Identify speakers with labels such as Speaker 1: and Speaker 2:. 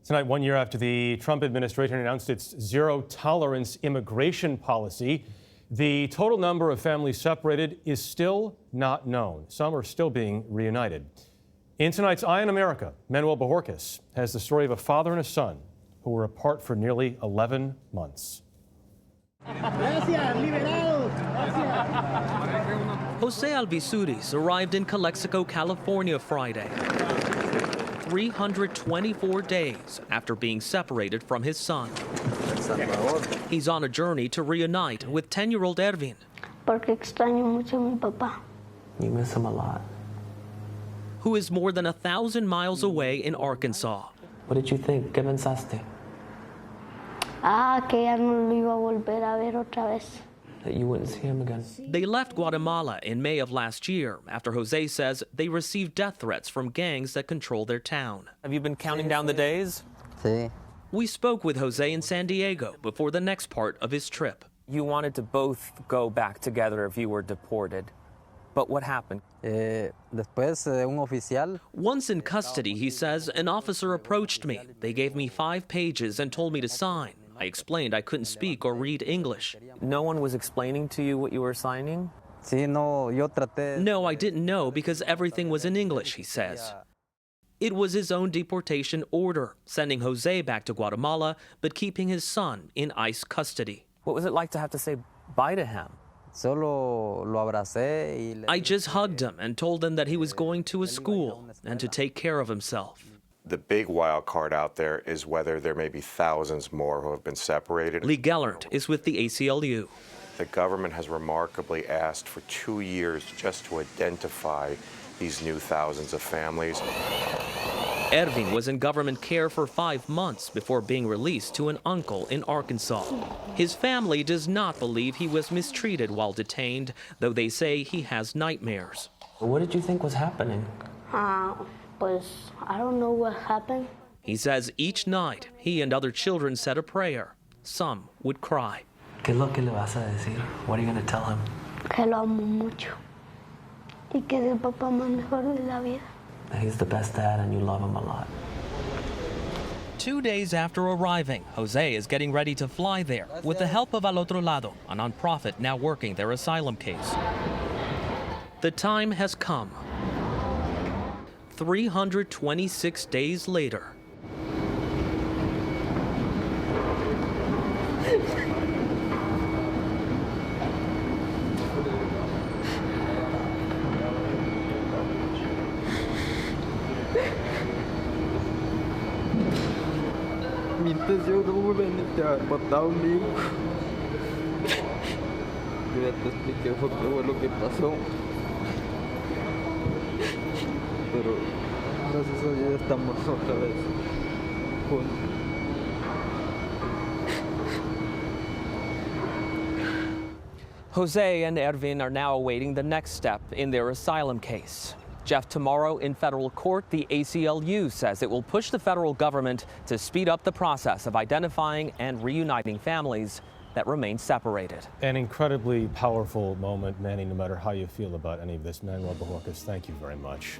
Speaker 1: Tonight, 1 year after the Trump administration announced its zero-tolerance immigration policy, the total number of families separated is still not known. Some are still being reunited. In tonight's Eye on America, Manuel Bojorquez has the story of a father and a son who were apart for nearly 11 months.
Speaker 2: Jose Alvisuris arrived in Calexico, California Friday, 324 days after being separated from his son. He's on a journey to reunite with 10-year-old Ervin.
Speaker 3: Porque extraño mucho a mi papá.
Speaker 4: You miss him a lot.
Speaker 2: Who is more than 1,000 miles away in Arkansas.
Speaker 4: What did you think? ¿Qué pensaste?
Speaker 3: Que ya no lo iba a volver a ver otra vez.
Speaker 4: That you wouldn't see him again.
Speaker 2: They left Guatemala in May of last year after Jose says they received death threats from gangs that control their town. Have you been counting down the days?
Speaker 5: Sí.
Speaker 2: We spoke with Jose in San Diego before the next part of his trip.
Speaker 6: You wanted to both go back together if you were deported. But what happened?
Speaker 5: Después, un oficial.
Speaker 2: Once in custody, he says, an officer approached me. They gave me 5 pages and told me to sign. I explained I couldn't speak or read English.
Speaker 6: No one was explaining to you what you were signing?
Speaker 5: Sí, no, yo traté.
Speaker 2: No, I didn't know because everything was in English, he says. It was his own deportation order, sending Jose back to Guatemala, but keeping his son in ICE custody.
Speaker 6: What was it like to have to say bye to him?
Speaker 5: Solo lo abracé y
Speaker 2: I just hugged him and told him that he was going to a school and to take care of himself.
Speaker 7: The big wild card out there is whether there may be thousands more who have been separated.
Speaker 2: Lee Gellert is with the ACLU.
Speaker 7: The government has remarkably asked for 2 years just to identify these new thousands of families.
Speaker 2: Ervin was in government care for 5 months before being released to an uncle in Arkansas. His family does not believe he was mistreated while detained, though they say he has nightmares.
Speaker 4: What did you think was happening?
Speaker 3: Pues, I don't know what happened.
Speaker 2: He says each night he and other children said a prayer. Some would cry.
Speaker 4: ¿Qué es lo que le vas a decir? What are you going to tell him?
Speaker 3: Que lo amo mucho. Y que es el papá más mejor de la vida.
Speaker 4: That he's the best dad and you love him a lot.
Speaker 2: 2 days after arriving, Jose is getting ready to fly there with the help of Al Otro Lado, a nonprofit now working their asylum case. The time has come. 326 days later.
Speaker 5: Mi intención no fue venirte a matar un hijo. Yo ya te expliqué fue lo que pasó. Pero gracias a Dios estamos otra vez juntos.
Speaker 6: Jose and Ervin are now awaiting the next step in their asylum case. Jeff, tomorrow in federal court, the ACLU says it will push the federal government to speed up the process of identifying and reuniting families that remain separated.
Speaker 1: An incredibly powerful moment, Manny, no matter how you feel about any of this. Manuel Bojorquez, thank you very much.